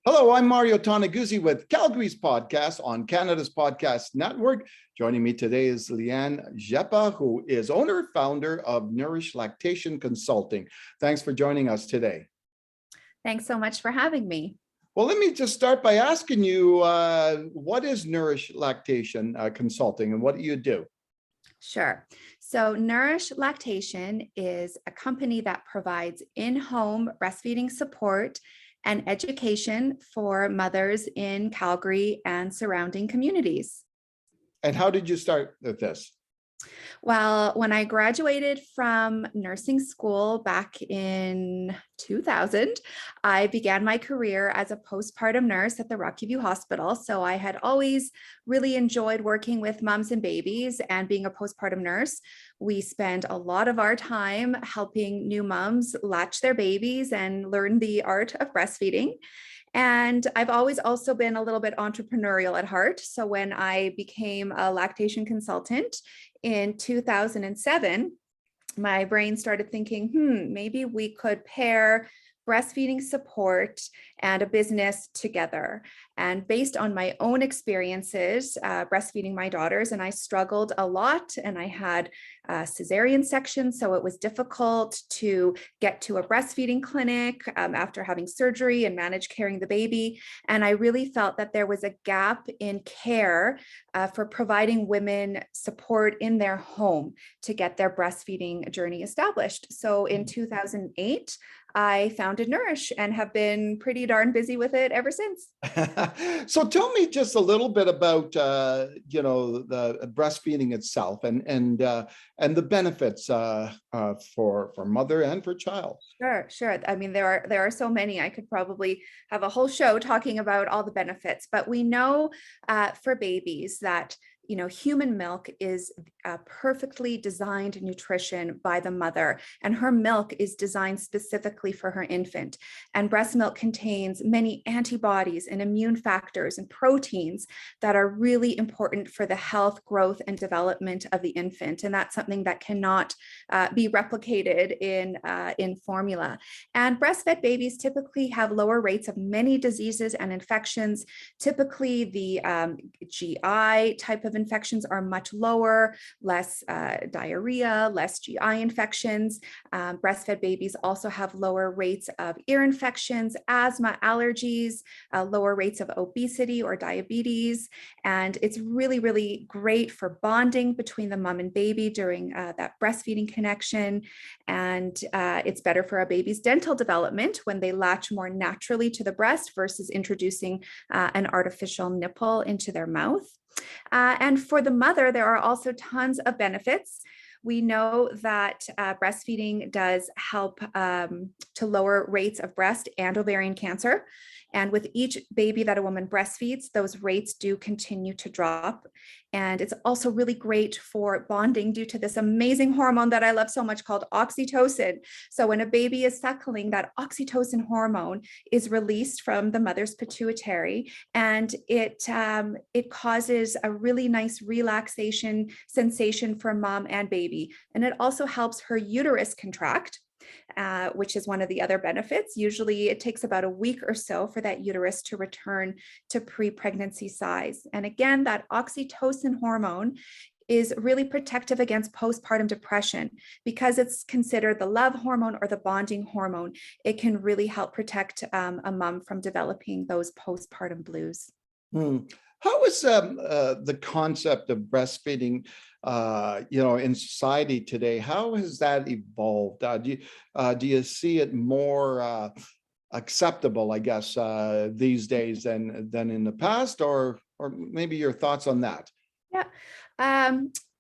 Hello, I'm Mario Toneguzzi with Calgary's podcast on Canada's Podcast Network. Joining me today is Leanne Rzepa, who is owner-founder of Nourish Lactation Consulting. Thanks for joining us today. Thanks so much for having me. Well, let me just start by asking you, what is Nourish Lactation Consulting and what do you do? Sure. So Nourish Lactation is a company that provides in-home breastfeeding support and education for mothers in Calgary and surrounding communities. And how did you start with this? Well, when I graduated from nursing school back in 2000, I began my career as a postpartum nurse at the Rockyview Hospital. So I had always really enjoyed working with moms and babies, and being a postpartum nurse, we spend a lot of our time helping new moms latch their babies and learn the art of breastfeeding. And I've always also been a little bit entrepreneurial at heart. So when I became a lactation consultant in 2007, my brain started thinking, maybe we could pair breastfeeding support and a business together. And based on my own experiences breastfeeding my daughters, and I struggled a lot, and I had a cesarean section, so it was difficult to get to a breastfeeding clinic after having surgery and manage carrying the baby. And I really felt that there was a gap in care for providing women support in their home to get their breastfeeding journey established. So in 2008, I founded Nourish and have been pretty darn busy with it ever since. So tell me just a little bit about the breastfeeding itself and the benefits for mother and for child. Sure. I mean, there are so many. I could probably have a whole show talking about all the benefits, but we know for babies that human milk is perfectly designed nutrition by the mother, and her milk is designed specifically for her infant. And breast milk contains many antibodies and immune factors and proteins that are really important for the health, growth, and development of the infant. And that's something that cannot be replicated in formula. And breastfed babies typically have lower rates of many diseases and infections. Typically, the GI type of infections are much lower, less diarrhea, less GI infections. Breastfed babies also have lower rates of ear infections, asthma, allergies, lower rates of obesity or diabetes. And it's really, really great for bonding between the mom and baby during that breastfeeding connection. And it's better for a baby's dental development when they latch more naturally to the breast versus introducing an artificial nipple into their mouth. And for the mother, there are also tons of benefits. We know that breastfeeding does help to lower rates of breast and ovarian cancer. And with each baby that a woman breastfeeds, those rates do continue to drop. And it's also really great for bonding due to this amazing hormone that I love so much called oxytocin. So when a baby is suckling, that oxytocin hormone is released from the mother's pituitary, and it causes a really nice relaxation sensation for mom and baby. And it also helps her uterus contract, which is one of the other benefits. Usually it takes about a week or so for that uterus to return to pre-pregnancy size. And again, that oxytocin hormone is really protective against postpartum depression because it's considered the love hormone or the bonding hormone. It can really help protect a mom from developing those postpartum blues. How is the concept of breastfeeding, in society today? How has that evolved? Do you see it more acceptable, I guess, these days than in the past, or maybe your thoughts on that? Yeah.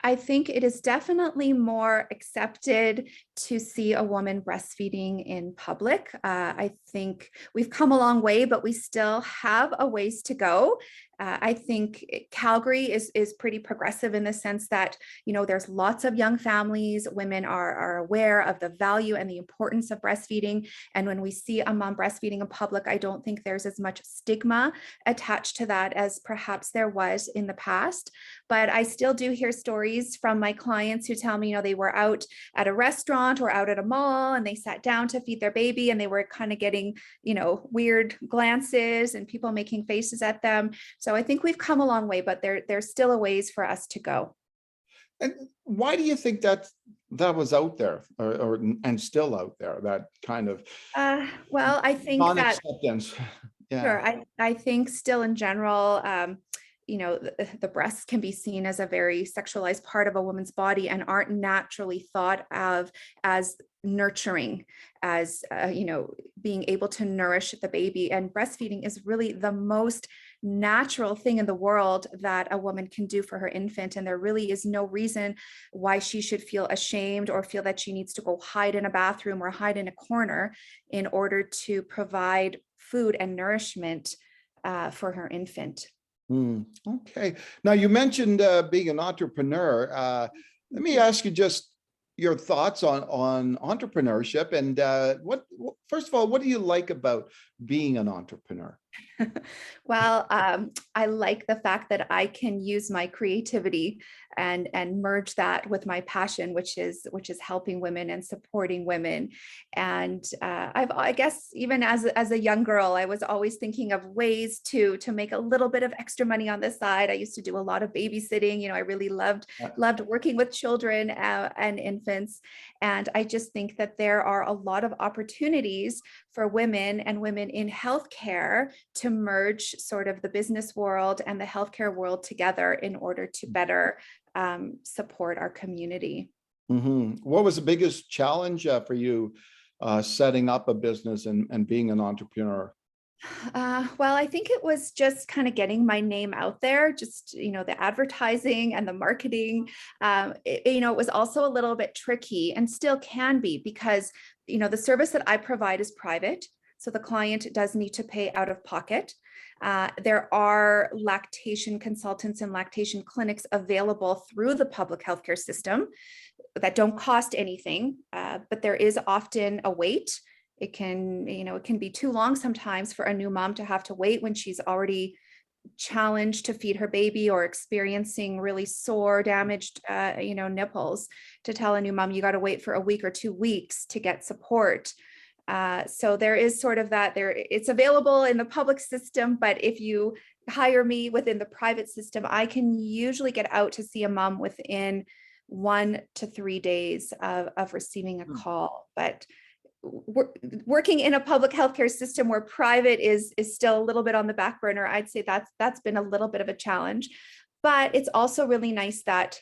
I think it is definitely more accepted to see a woman breastfeeding in public. I think we've come a long way, but we still have a ways to go. I think Calgary is pretty progressive in the sense that, there's lots of young families. Women are aware of the value and the importance of breastfeeding. And when we see a mom breastfeeding in public, I don't think there's as much stigma attached to that as perhaps there was in the past. But I still do hear stories from my clients who tell me, they were out at a restaurant or out at a mall and they sat down to feed their baby and they were kind of getting, weird glances and people making faces at them. So I think we've come a long way, but there's still a ways for us to go. And why do you think that was out there and still out there, that kind of Well, I think that non-acceptance? Yeah. sure. I think still in general, the breasts can be seen as a very sexualized part of a woman's body and aren't naturally thought of as nurturing, as, being able to nourish the baby. And breastfeeding is really the most natural thing in the world that a woman can do for her infant. And there really is no reason why she should feel ashamed or feel that she needs to go hide in a bathroom or hide in a corner in order to provide food and nourishment for her infant. Okay. Now you mentioned being an entrepreneur. Let me ask you just your thoughts on entrepreneurship and first of all, what do you like about being an entrepreneur? Well, I like the fact that I can use my creativity and merge that with my passion, which is helping women and supporting women. And I guess even as a young girl, I was always thinking of ways to make a little bit of extra money on the side. I used to do a lot of babysitting. I really loved working with children and infants. And I just think that there are a lot of opportunities for women and women in healthcare to merge sort of the business world and the healthcare world together in order to better support our community. What was the biggest challenge for you setting up a business and being an entrepreneur? Well, I think it was just kind of getting my name out there, just, the advertising and the marketing. It was also a little bit tricky and still can be because, the service that I provide is private. So the client does need to pay out of pocket. There are lactation consultants and lactation clinics available through the public healthcare system that don't cost anything, but there is often a wait. It can be too long sometimes for a new mom to have to wait when she's already challenged to feed her baby or experiencing really sore, damaged, nipples, to tell a new mom, you got to wait for a week or 2 weeks to get support. So there is sort of that there. It's available in the public system, but if you hire me within the private system, I can usually get out to see a mom within 1 to 3 days of receiving a call. But working in a public healthcare system where private is still a little bit on the back burner, I'd say that's been a little bit of a challenge. But it's also really nice that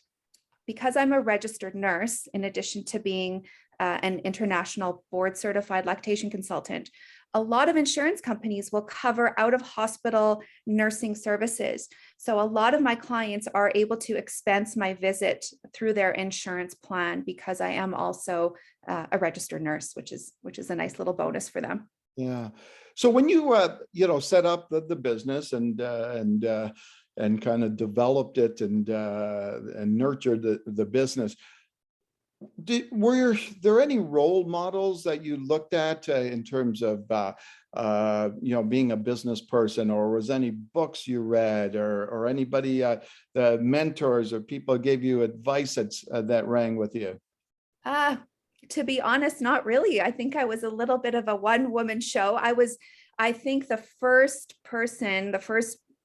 because I'm a registered nurse, in addition to being an international board certified lactation consultant, a lot of insurance companies will cover out of hospital nursing services. So a lot of my clients are able to expense my visit through their insurance plan because I am also a registered nurse, which is a nice little bonus for them. Yeah. So when you set up the business and kind of developed it and nurtured the business, were there any role models that you looked at in terms of being a business person, or was any books you read or anybody the mentors or people gave you advice that rang with you? To be honest, not really. I think I was a little bit of a one-woman show. I think the first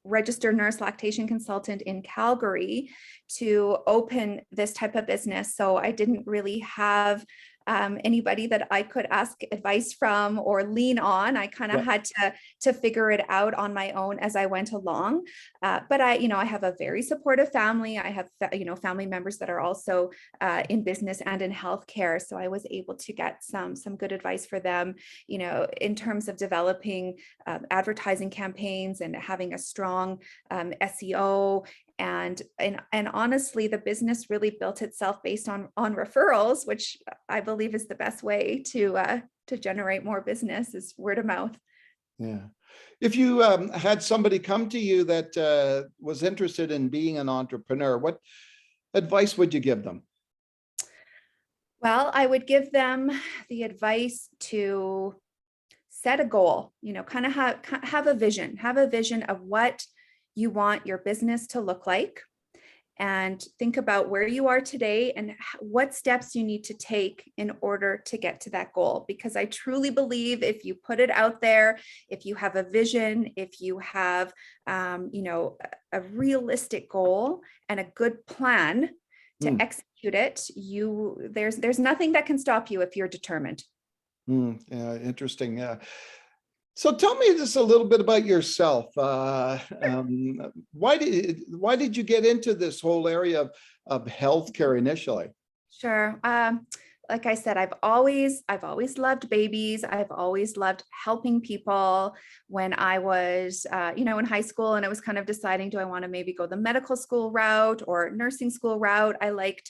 registered nurse lactation consultant in Calgary to open this type of business. So I didn't really have anybody that I could ask advice from or lean on. I kind of had to figure it out on my own as I went along. But I have a very supportive family. I have, family members that are also in business and in healthcare. So I was able to get some good advice for them, in terms of developing advertising campaigns and having a strong SEO. And honestly, the business really built itself based on referrals, which I believe is the best way to generate more business, is word of mouth. Yeah. If you had somebody come to you that was interested in being an entrepreneur, what advice would you give them? Well, I would give them the advice to set a goal, kind of have a vision of what you want your business to look like, and think about where you are today and what steps you need to take in order to get to that goal. Because I truly believe if you put it out there, if you have a vision, if you have, a realistic goal and a good plan to Mm, execute it, there's nothing that can stop you if you're determined. yeah, interesting. Yeah. So tell me just a little bit about yourself. Why did you get into this whole area of healthcare initially? Sure. Like I said, I've always loved babies. I've always loved helping people. When I was, in high school, and I was kind of deciding, do I want to maybe go the medical school route or nursing school route? I liked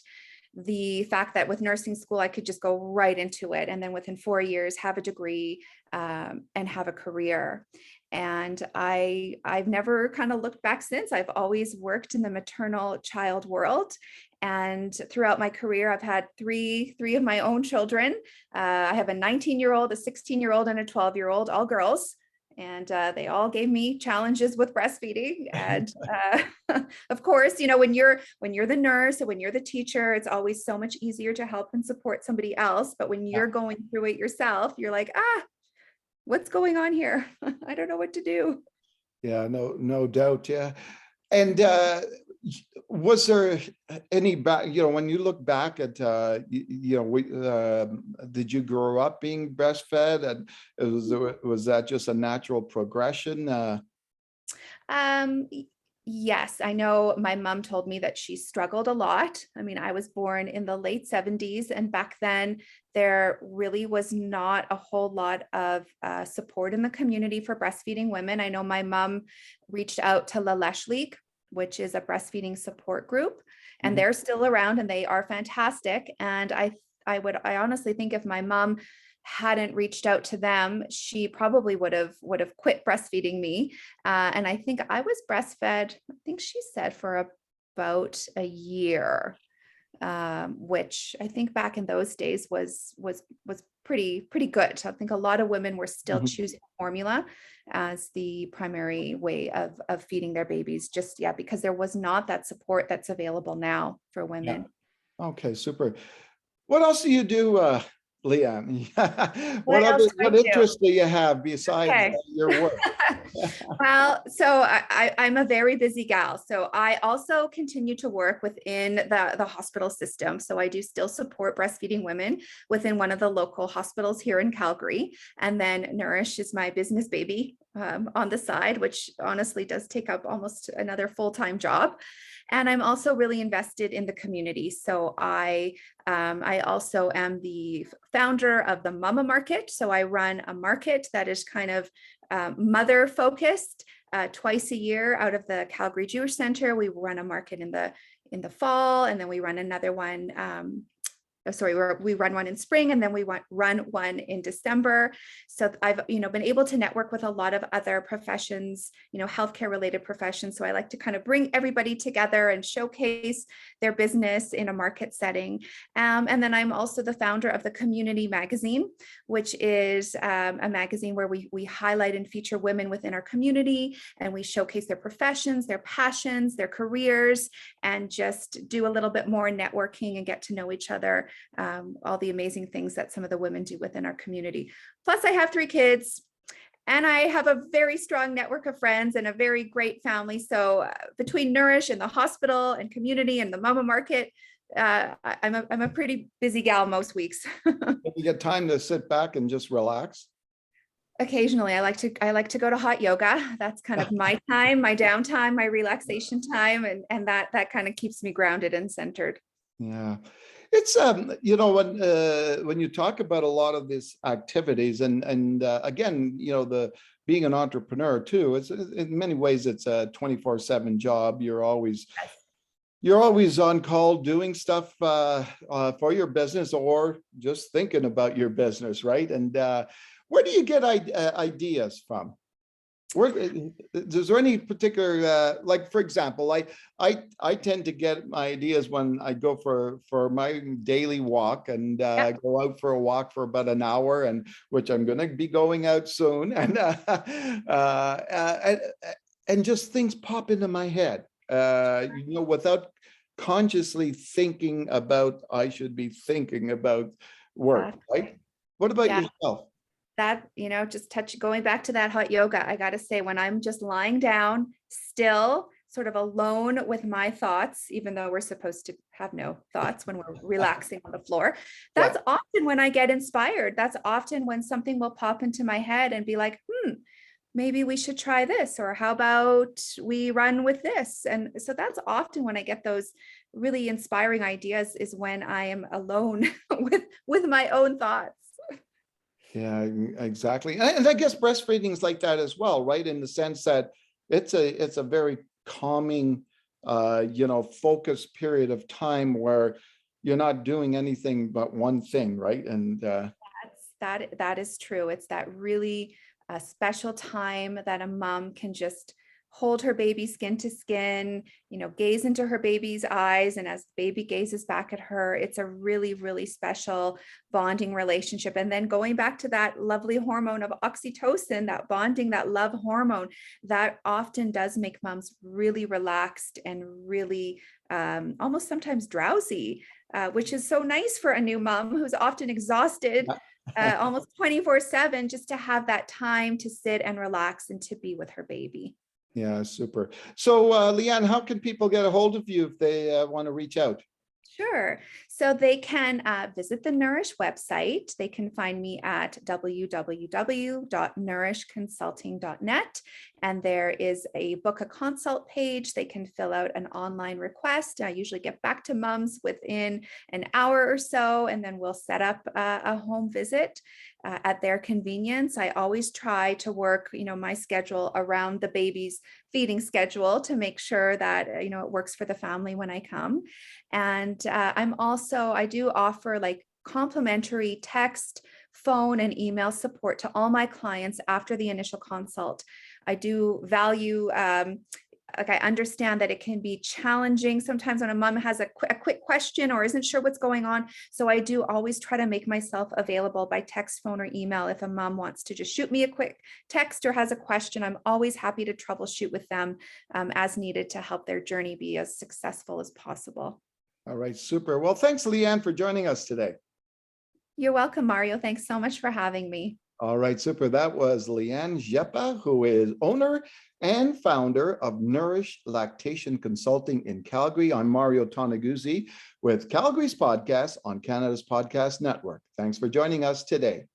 the fact that with nursing school, I could just go right into it. And then within 4 years, have a degree, and have a career. And I've never kind of looked back since. I've always worked in the maternal child world. And throughout my career, I've had three of my own children. I have a 19-year-old, a 16-year-old, and a 12-year-old, all girls. And they all gave me challenges with breastfeeding. And of course, when you're the nurse or when you're the teacher, it's always so much easier to help and support somebody else. But when you're going through it yourself, you're like, what's going on here? I don't know what to do. Yeah, no doubt. Yeah. And was there any back, when you look back at, did you grow up being breastfed, and was that just a natural progression? Um, yes, I know my mom told me that she struggled a lot. I mean, I was born in the late 70s, and back then there really was not a whole lot of support in the community for breastfeeding women. I know my mom reached out to La Leche League, which is a breastfeeding support group, and Mhm. they're still around and they are fantastic. And I honestly think if my mom hadn't reached out to them, she probably would have quit breastfeeding me. And I think I was breastfed, I think she said, for about a year, which I think back in those days was pretty good. I think a lot of women were still Mhm. choosing formula as the primary way of feeding their babies, just because there was not that support that's available now for Yeah. women. Okay, super. What else do you do, Leanne? What else do I What do? interests do you have besides Okay. your work? Well, so I'm a very busy gal. So I also continue to work within the hospital system. So I do still support breastfeeding women within one of the local hospitals here in Calgary. And then Nourish is my business baby, on the side, which honestly does take up almost another full-time job. And I'm also really invested in the community. So I also am the founder of the Mama Market. So I run a market that is kind of mother focused, twice a year out of the Calgary Jewish Center. We run a market in the fall, and then we run another one. We run one in spring, and then we run one in December. So I've been able to network with a lot of other professions, healthcare related professions. So I like to kind of bring everybody together and showcase their business in a market setting. And then I'm also the founder of the Community Magazine, which is a magazine where we highlight and feature women within our community, and we showcase their professions, their passions, their careers, and just do a little bit more networking and get to know each other. All the amazing things that some of the women do within our community. Plus, I have 3 kids, and I have a very strong network of friends and a very great family. So between Nourish and the hospital and community and the Mama Market, I'm a pretty busy gal most weeks. You get time to sit back and just relax? Occasionally, I like to go to hot yoga. That's kind of my time, my downtime, my relaxation time, and that kind of keeps me grounded and centered. Yeah. It's when you talk about a lot of these activities, and again, the being an entrepreneur too, it's in many ways it's a 24/7 job. You're always on call doing stuff for your business, or just thinking about your business, right? And where do you get ideas from? Where is there any particular like, for example, I tend to get my ideas when I go for my daily walk and Yep. go out for a walk for about an hour, and which I'm going to be going out soon, and and just things pop into my head, without consciously thinking about I should be thinking about work, Exactly. right? What about Yeah. yourself? That, just going back to that hot yoga, I got to say, when I'm just lying down still, sort of alone with my thoughts, even though we're supposed to have no thoughts when we're relaxing on the floor, Yeah. that's often when I get inspired. That's often when something will pop into my head and be like, maybe we should try this, or how about we run with this? And so that's often when I get those really inspiring ideas, is when I am alone with my own thoughts. Yeah, exactly. And I guess breastfeeding is like that as well, right? In the sense that it's a very calming, focused period of time where you're not doing anything but one thing, right? And That is true. It's that really special time that a mom can just hold her baby skin to skin, gaze into her baby's eyes. And as the baby gazes back at her, it's a really, really special bonding relationship. And then going back to that lovely hormone of oxytocin, that bonding, that love hormone, that often does make moms really relaxed and really almost sometimes drowsy, which is so nice for a new mom who's often exhausted almost 24/7, just to have that time to sit and relax and to be with her baby. yeah, super. So, Leanne, how can people get a hold of you if they want to reach out? Sure. So they can visit the Nourish website. They can find me at www.nourishconsulting.net. And there is a book a consult page. They can fill out an online request. I usually get back to moms within an hour or so, and then we'll set up a home visit at their convenience. I always try to work, my schedule around the baby's feeding schedule to make sure that, it works for the family when I come. And I do offer like complimentary text, phone, and email support to all my clients after the initial consult. I do value, I understand that it can be challenging sometimes when a mom has a quick question or isn't sure what's going on. So I do always try to make myself available by text, phone, or email. If a mom wants to just shoot me a quick text or has a question, I'm always happy to troubleshoot with them as needed to help their journey be as successful as possible. All right, super. Well, thanks, Leanne, for joining us today. You're welcome, Mario. Thanks so much for having me. All right, super. That was Leanne Rzepa, who is owner and founder of Nourish Lactation Consulting in Calgary. I'm Mario Tonaguzzi with Calgary's podcast on Canada's Podcast Network. Thanks for joining us today.